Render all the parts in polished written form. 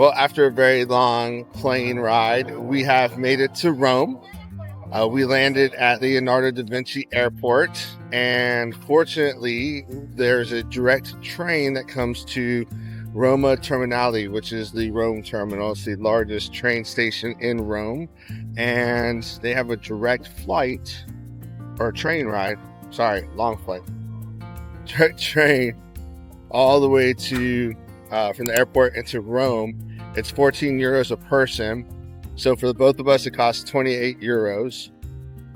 Well, after a very long plane ride, we have made it to Rome. We landed at Leonardo da Vinci Airport, and fortunately, there's a direct train that comes to Roma Terminale, which is the Rome terminal. It's the largest train station in Rome, and they have a direct flight or train ride. Sorry, long flight. Direct train all the way to from the airport into Rome. It's 14 euros a person. So for the both of us, it costs 28 euros.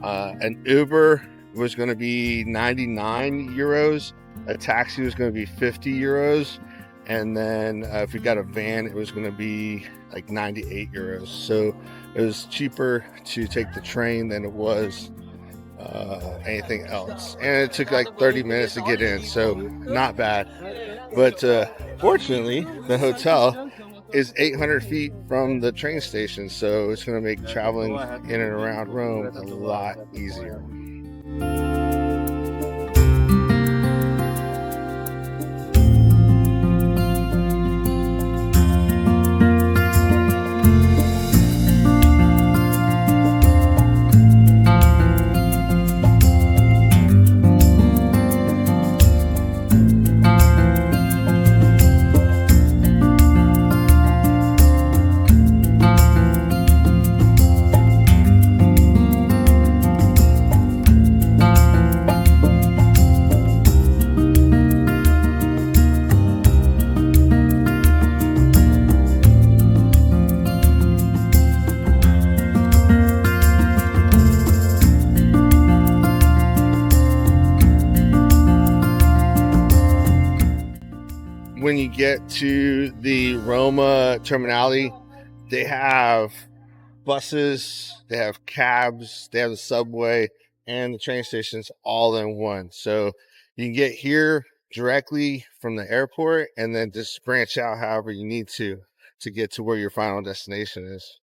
An Uber was going to be 99 euros. A taxi was going to be 50 euros. And then if we got a van, it was going to be like 98 euros. So it was cheaper to take the train than it was anything else. And it took like 30 minutes to get in. So not bad. But fortunately, the hotel is 800 feet from the train station, so it's going to make traveling in and around Rome a lot easier. When you get to the Roma Terminale, they have buses, they have cabs, they have the subway, and the train stations all in one. So you can get here directly from the airport and then just branch out however you need to get to where your final destination is.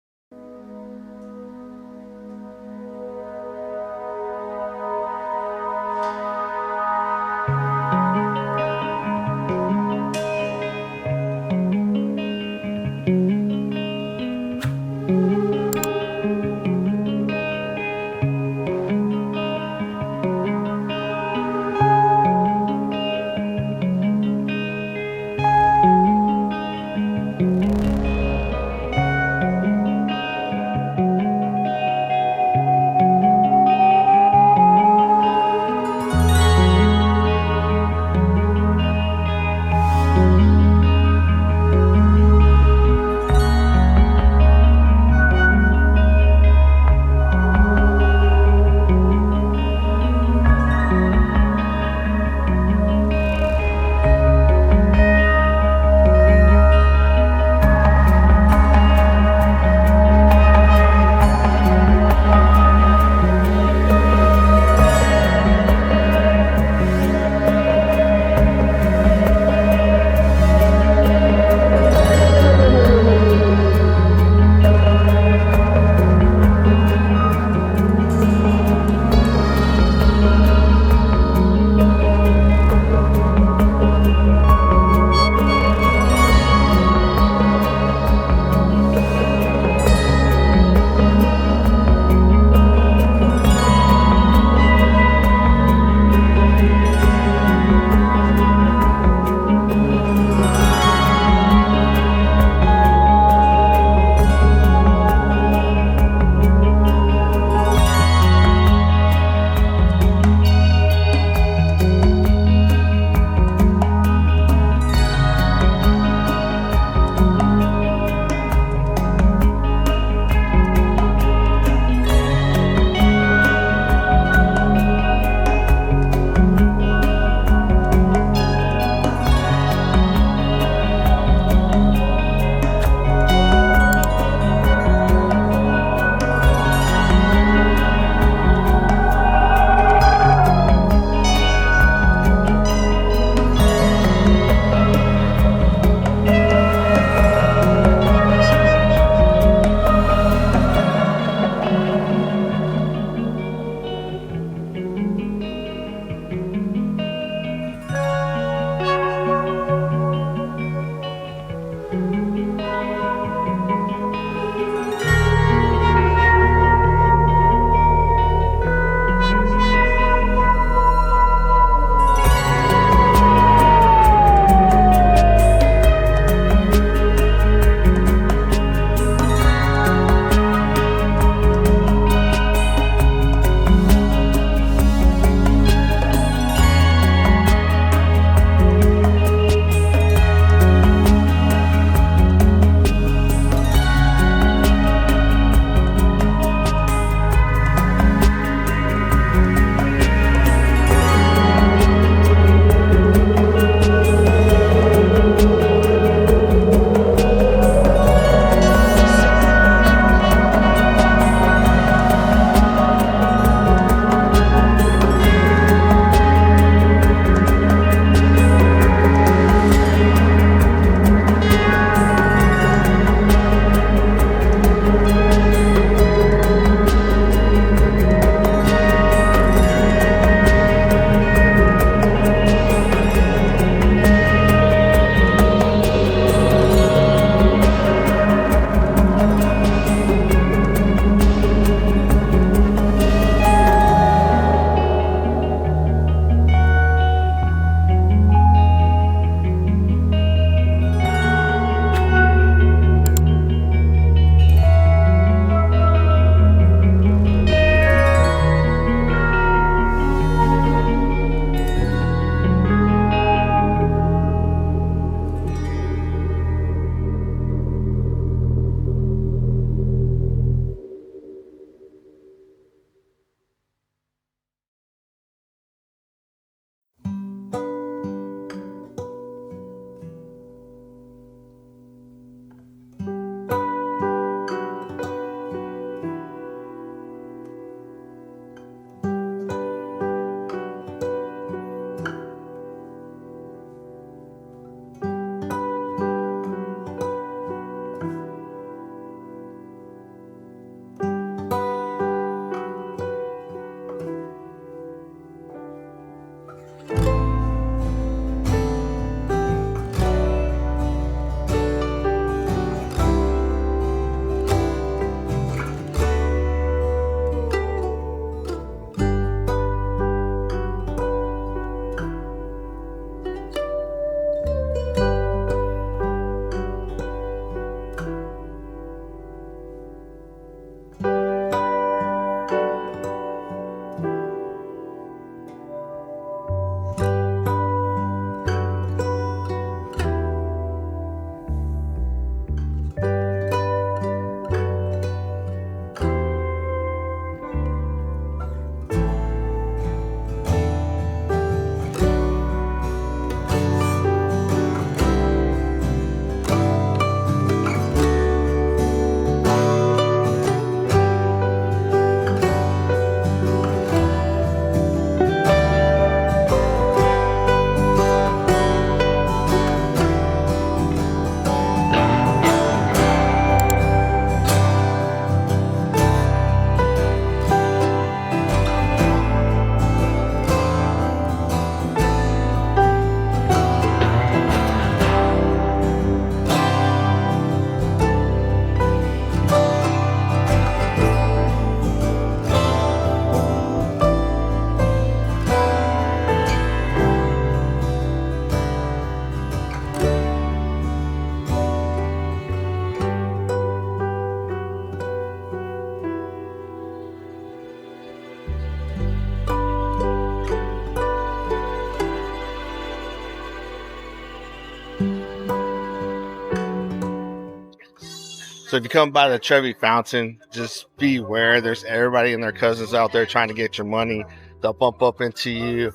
So if you come by the Trevi Fountain, just beware. There's everybody and their cousins out there trying to get your money. They'll bump up into you.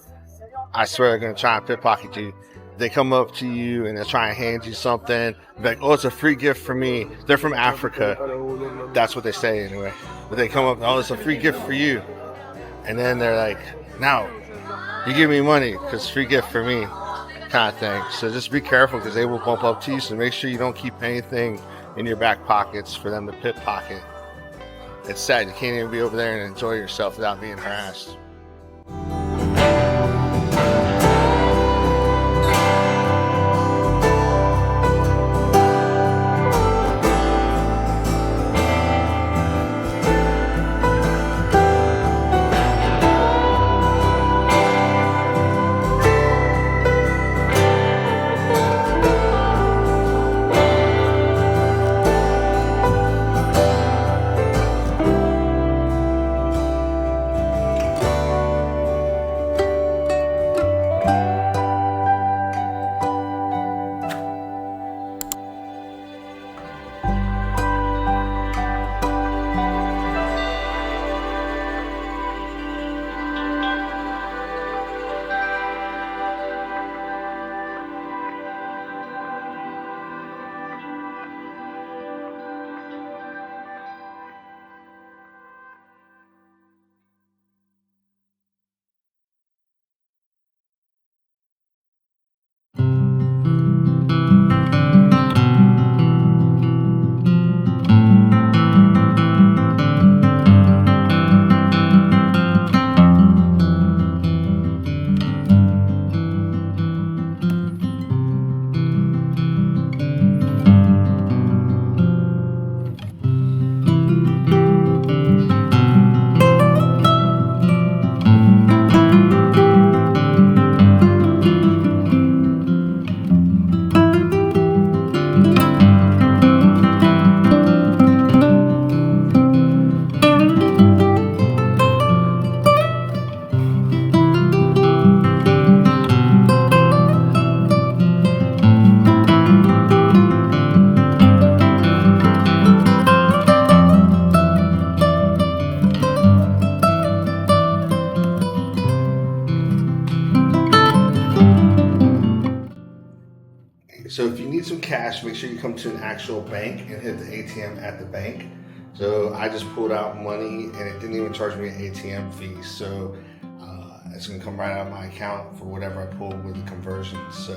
I swear they're going to try and pickpocket you. They come up to you and they'll try and hand you something. Like, oh, it's a free gift for me. They're from Africa. That's what they say anyway. But they come up, oh, it's a free gift for you. And then they're like, now, you give me money because free gift for me kind of thing. So just be careful because they will bump up to you. So make sure you don't keep anything in your back pockets for them to pickpocket. It's sad. You can't even be over there and enjoy yourself without being harassed. So if you need some cash, make sure you come to an actual bank and hit the ATM at the bank. So I just pulled out money and it didn't even charge me an ATM fee. So it's going to come right out of my account for whatever I pull with the conversion. So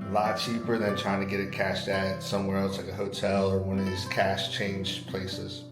a lot cheaper than trying to get it cashed at somewhere else like a hotel or one of these cash change places.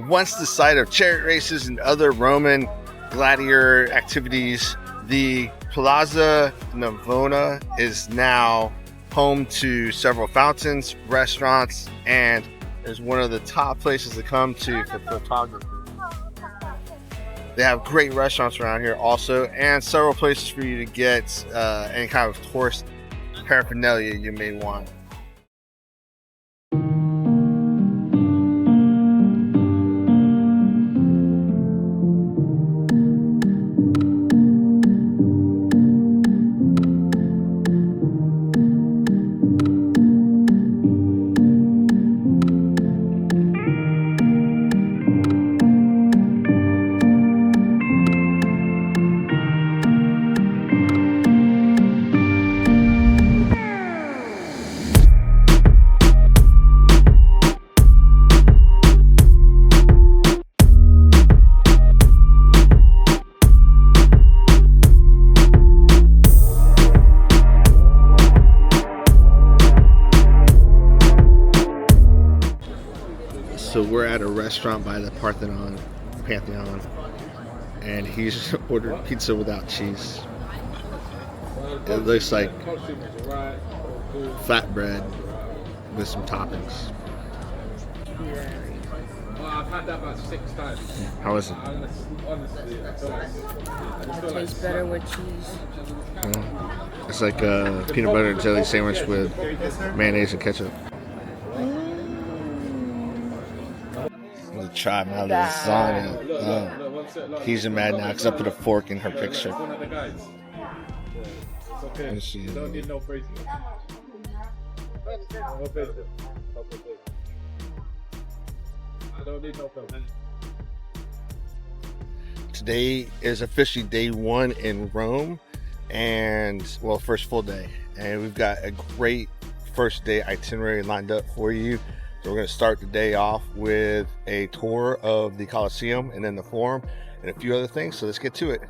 Once the site of chariot races and other Roman gladiator activities, the Piazza Navona is now home to several fountains, restaurants, and is one of the top places to come to for photography. They have great restaurants around here also, and several places for you to get any kind of tourist paraphernalia you may want. So we're at a restaurant by the Pantheon, and he's ordered pizza without cheese. It looks like flatbread with some toppings. I've had that about 6 times. How is it? Honestly, It tastes better with cheese. It's like a peanut butter and jelly sandwich with mayonnaise and ketchup. I'm gonna try my lasagna. He's mad now because I put a fork in her picture. One of the guys. It's okay. You don't need no praise. No praise. I don't need no praise. Today is officially day 1 in Rome, and well, first full day, and we've got a great first day itinerary lined up for you. So we're going to start the day off with a tour of the Colosseum and then the Forum and a few other things. So let's get to it.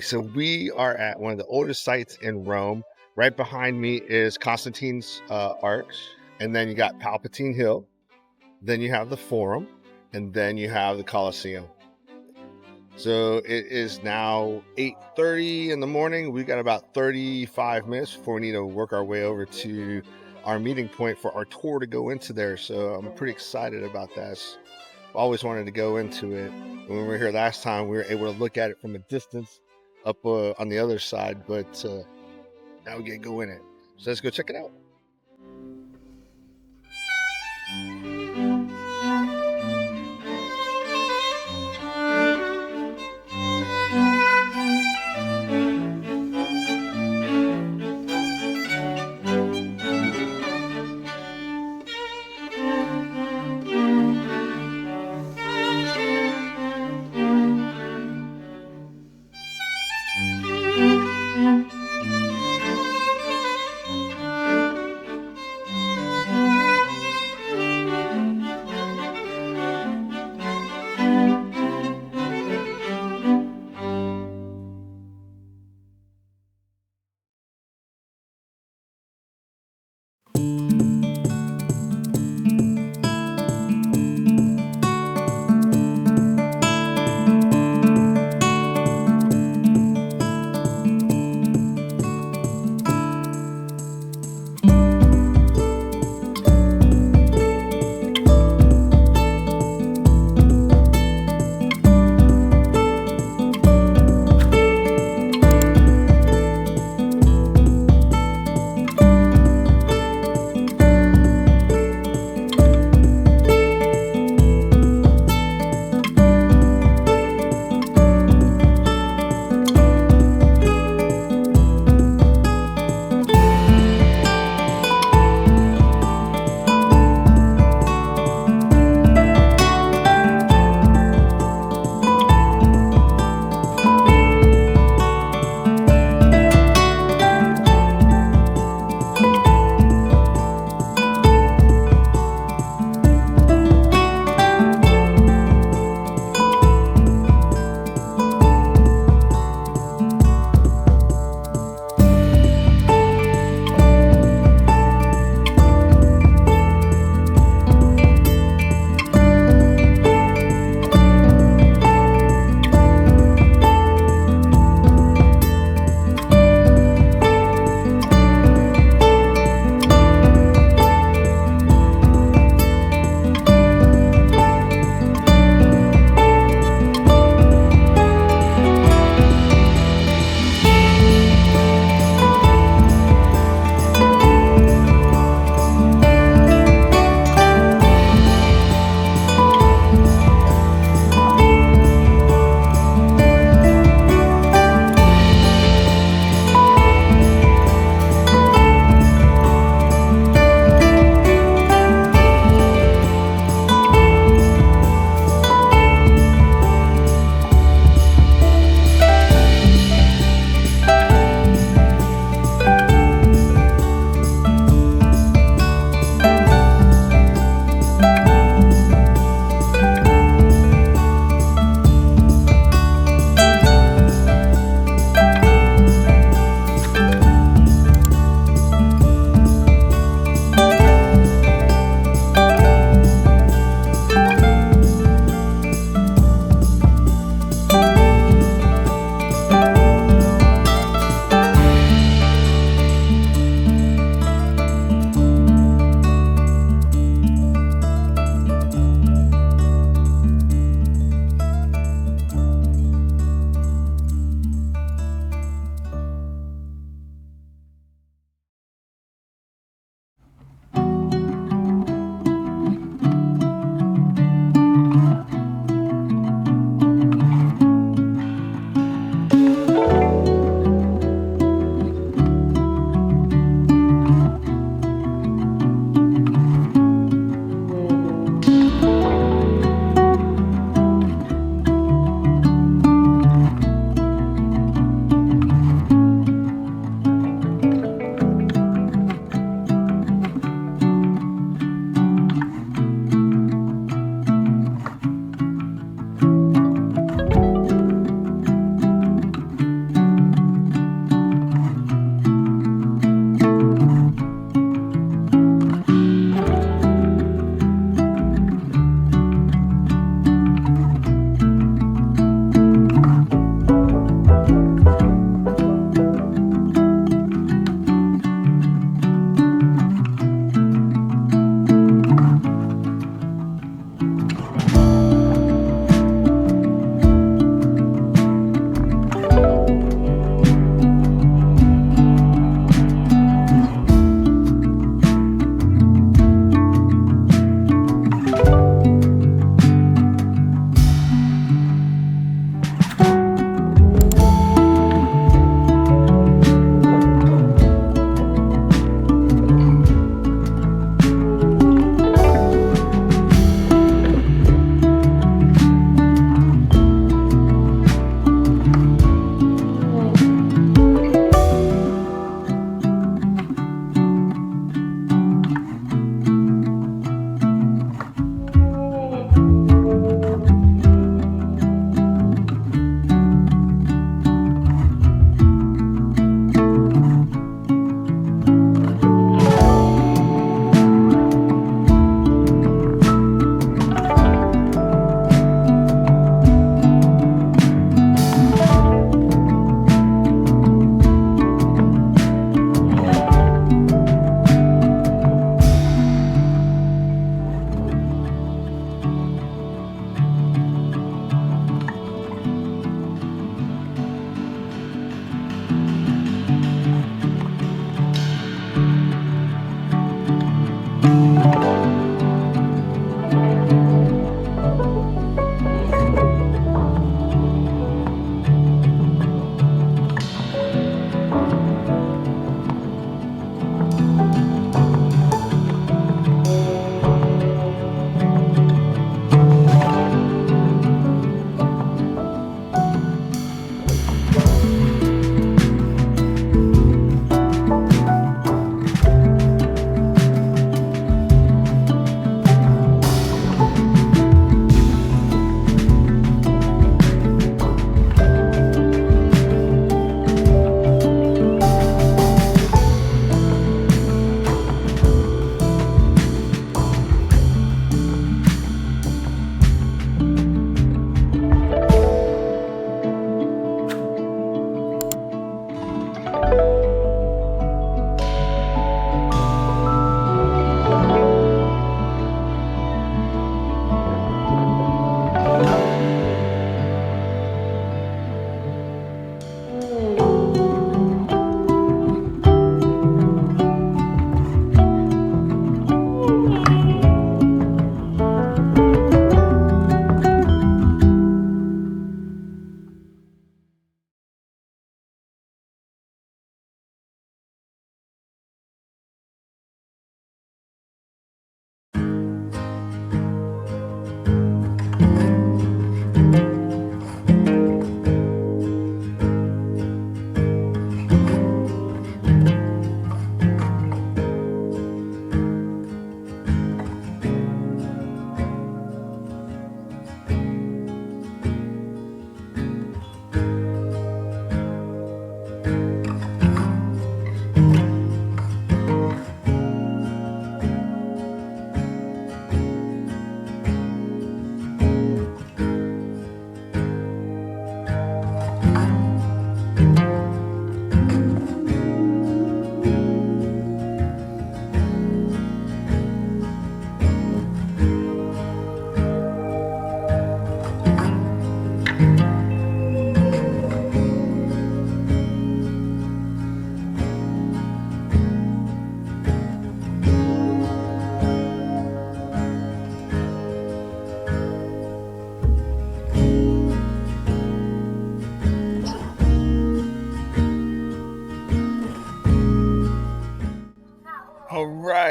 So we are at one of the oldest sites in Rome. Right behind me is Constantine's Arch, and then you got Palpatine Hill, then you have the Forum, and then you have the Colosseum. So it is now 8:30 in the morning. We've got about 35 minutes before we need to work our way over to our meeting point for our tour to go into there. So I'm pretty excited about that. Always wanted to go into it. When we were here last time, we were able to look at it from a distance up on the other side, but now we get to go in it. So let's go check it out.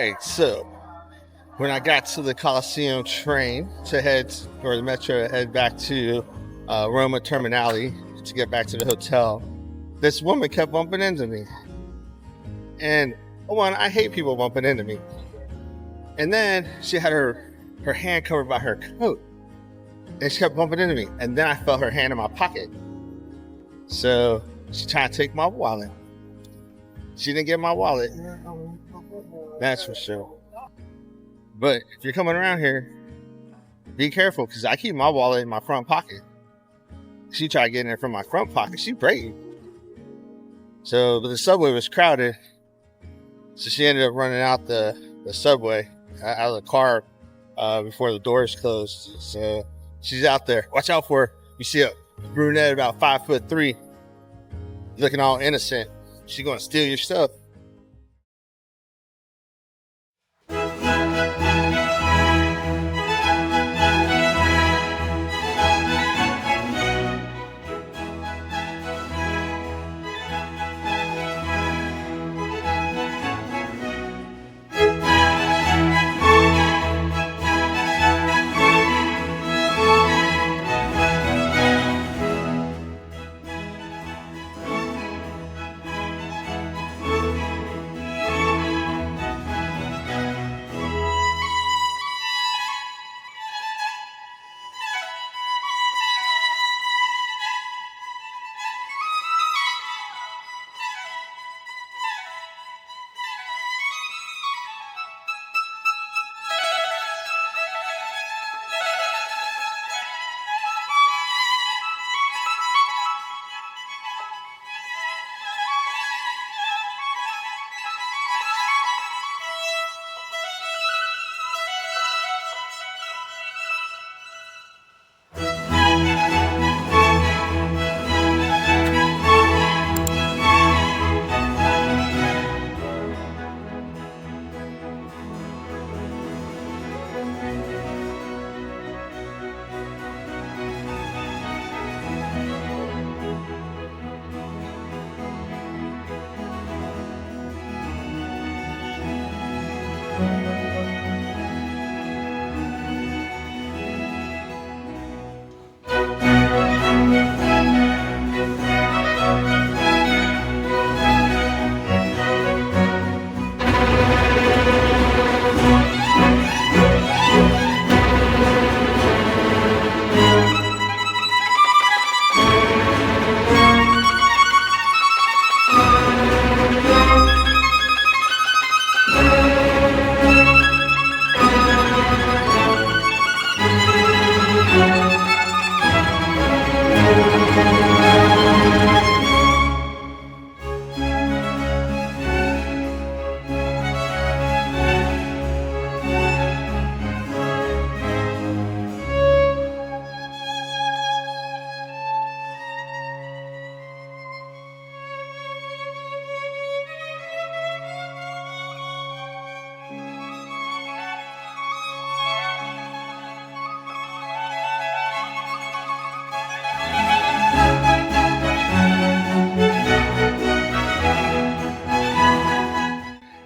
right, so when I got to the Colosseum train to head, or the metro to head back to Rome Terminale to get back to the hotel, this woman kept bumping into me. And one, I hate people bumping into me. And then she had her hand covered by her coat. And she kept bumping into me. And then I felt her hand in my pocket. So she tried to take my wallet. She didn't get my wallet. That's for sure. But if you're coming around here, be careful, because I keep my wallet in my front pocket. She tried getting it from my front pocket. She brave. So, but the subway was crowded. So she ended up running out the subway, out of the car before the doors closed. So she's out there. Watch out for her. You see a brunette about 5'3", looking all innocent. She's going to steal your stuff.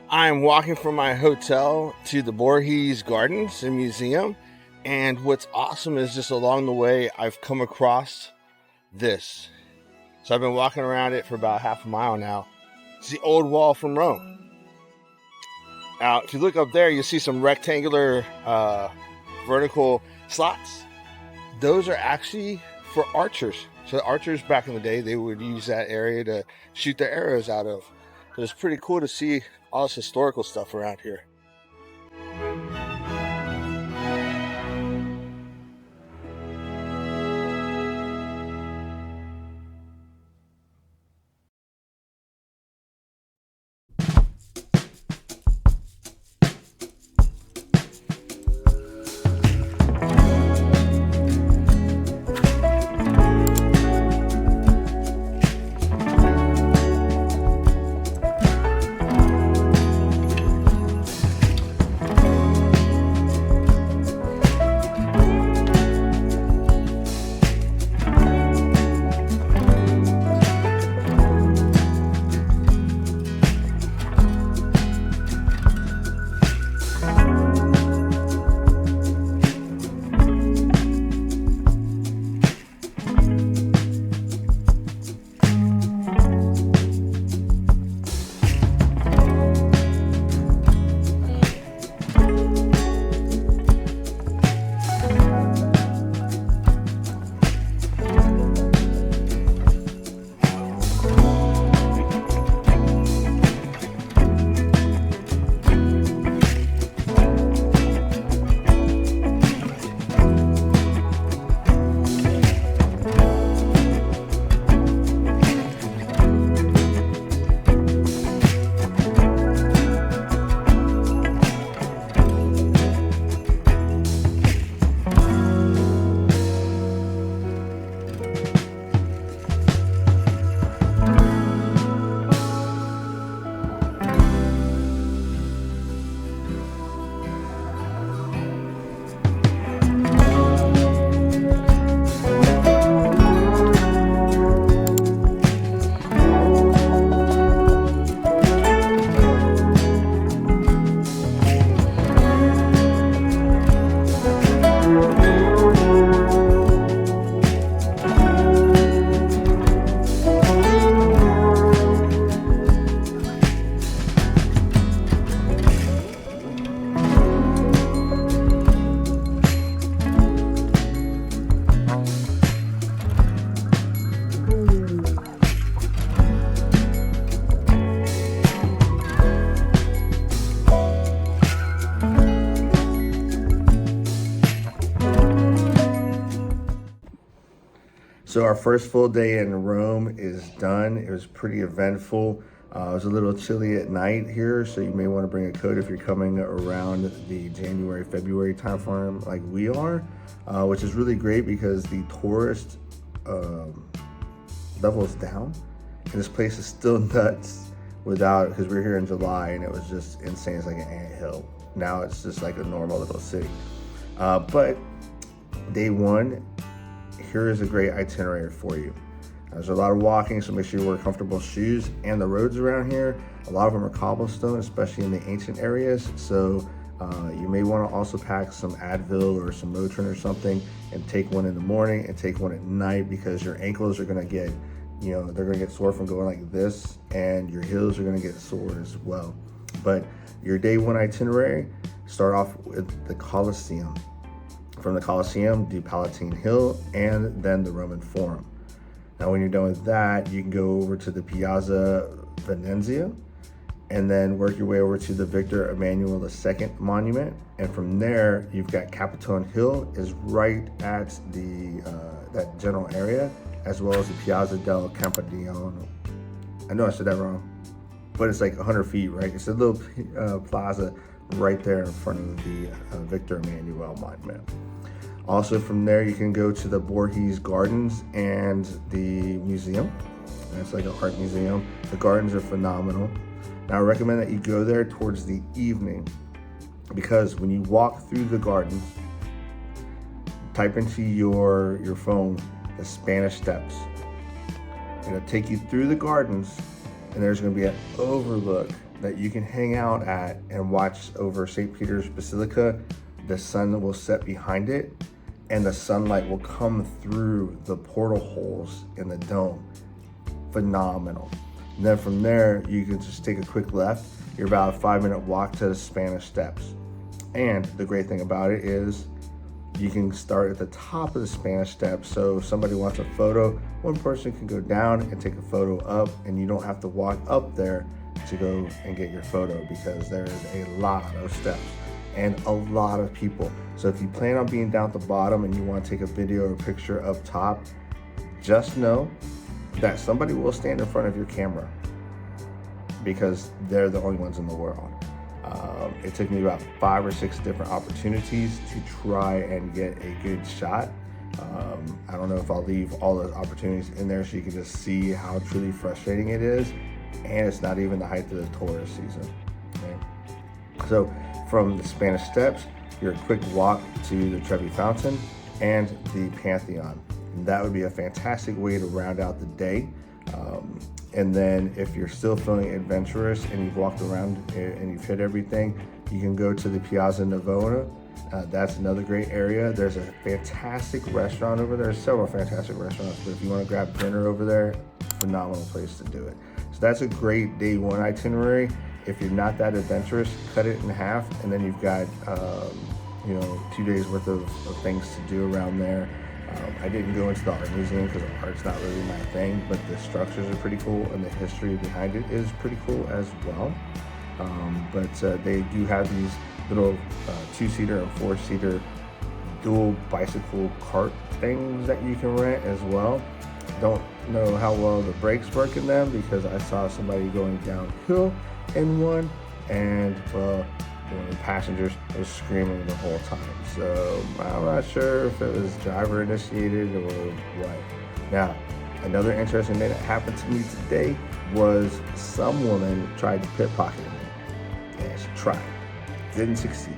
I'm walking from my hotel to the Borges Gardens and Museum, and what's awesome is just along the way I've come across this. So I've been walking around it for about half a mile now. It's the old wall from Rome. Now, if you look up there, you'll see some rectangular vertical slots. Those are actually for archers. So archers back in the day, they would use that area to shoot their arrows out of. So it's pretty cool to see all this historical stuff around here. So our first full day in Rome is done. It was pretty eventful. It was a little chilly at night here, so you may want to bring a coat if you're coming around the January, February timeframe like we are, which is really great because the tourist level is down, and this place is still nuts because we're here in July and it was just insane. It's like an anthill. Now it's just like a normal little city. But day one, here is a great itinerary for you. There's a lot of walking, so make sure you wear comfortable shoes. And the roads around here, a lot of them are cobblestone, especially in the ancient areas. So you may want to also pack some Advil or some Motrin or something and take one in the morning and take one at night, because your ankles are going to get, they're going to get sore from going like this, and your heels are going to get sore as well. But your day one itinerary, start off with the Colosseum. From the Colosseum, the Palatine Hill, and then the Roman Forum. Now, when you're done with that, you can go over to the Piazza Venezia, and then work your way over to the Victor Emmanuel II Monument. And from there, you've got Capitone Hill is right at the that general area, as well as the Piazza del Campidoglio. I know I said that wrong, but it's like 100 feet, right? It's a little plaza right there in front of the Victor Emmanuel Monument. Also from there, you can go to the Borghese Gardens and the museum. It's like an art museum. The gardens are phenomenal. Now, I recommend that you go there towards the evening, because when you walk through the gardens, type into your phone the Spanish Steps. It'll take you through the gardens, and there's going to be an overlook that you can hang out at and watch over St. Peter's Basilica. The sun will set behind it, and the sunlight will come through the portal holes in the dome. Phenomenal. And then from there, you can just take a quick left. You're about a 5-minute walk to the Spanish Steps. And the great thing about it is you can start at the top of the Spanish Steps. So if somebody wants a photo, one person can go down and take a photo up, and you don't have to walk up there to go and get your photo, because there is a lot of steps and a lot of people. So if you plan on being down at the bottom and you want to take a video or picture up top, just know that somebody will stand in front of your camera, because they're the only ones in the world. It took me about 5 or 6 different opportunities to try and get a good shot. I don't know if I'll leave all those opportunities in there so you can just see how truly frustrating it is. And it's not even the height of the tourist season. Okay? So from the Spanish Steps, you're a quick walk to the Trevi Fountain and the Pantheon. And that would be a fantastic way to round out the day. And then if you're still feeling adventurous and you've walked around and you've hit everything, you can go to the Piazza Navona. That's another great area. There's a fantastic restaurant over there. Several fantastic restaurants, but if you want to grab dinner over there, phenomenal place to do it. So that's a great day one itinerary. If you're not that adventurous, cut it in half, and then you've got 2 days worth of things to do around there. I didn't go into the art museum because art's not really my thing, but the structures are pretty cool and the history behind it is pretty cool as well. But they do have these little 2-seater and 4-seater dual bicycle cart things that you can rent as well. Don't know how well the brakes work in them, because I saw somebody going downhill in one, and one of the passengers was screaming the whole time. So I'm not sure if it was driver initiated or what. Now, another interesting thing that happened to me today was some woman tried to pickpocket me. Yeah, she tried. Didn't succeed.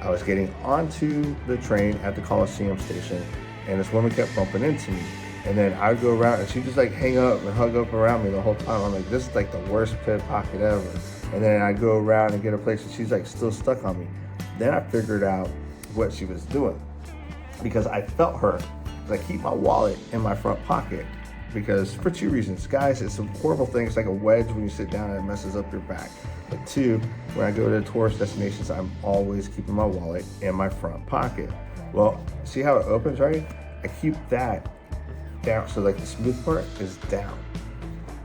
I was getting onto the train at the Colosseum station, and this woman kept bumping into me. And then I'd go around, and she'd just like hang up and hug up around me the whole time. I'm like, this is like the worst pickpocket ever. And then I'd go around and get a place, and she's like still stuck on me. Then I figured out what she was doing, because I felt her. I keep my wallet in my front pocket, because for 2 reasons. Guys, it's a horrible thing. It's like a wedge when you sit down and it messes up your back. But 2, when I go to tourist destinations, I'm always keeping my wallet in my front pocket. Well, see how it opens, right? I keep that down, so like the smooth part is down.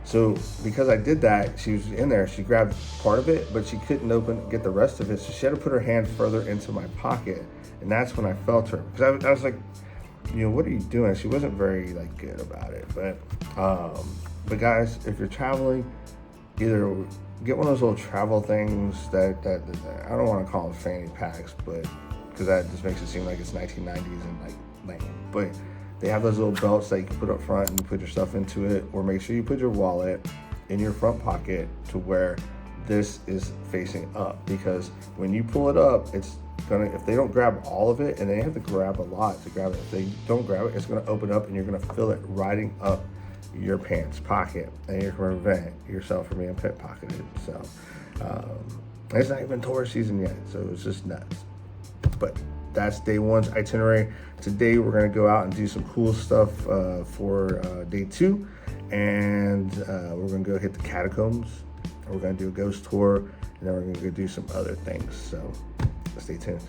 So because I did that, she was in there, she grabbed part of it, but she couldn't get the rest of it, so she had to put her hand further into my pocket, and that's when I felt her. Because I was like, what are you doing? She wasn't very like good about it. But guys, if you're traveling, either get one of those little travel things that I don't want to call them fanny packs, but because that just makes it seem like it's 1990s and like lame. But they have those little belts that you can put up front and you put your stuff into it, or make sure you put your wallet in your front pocket to where this is facing up, because when you pull it up, it's gonna, if they don't grab all of it, and they have to grab a lot to grab it, if they don't grab it, it's gonna open up and you're gonna feel it riding up your pants pocket, and you're gonna prevent yourself from being pickpocketed. So it's not even tourist season yet, so it's just nuts. But that's day one's itinerary. Today we're gonna go out and do some cool stuff for day two, and we're gonna go hit the catacombs. We're gonna do a ghost tour, and then we're gonna go do some other things. So stay tuned.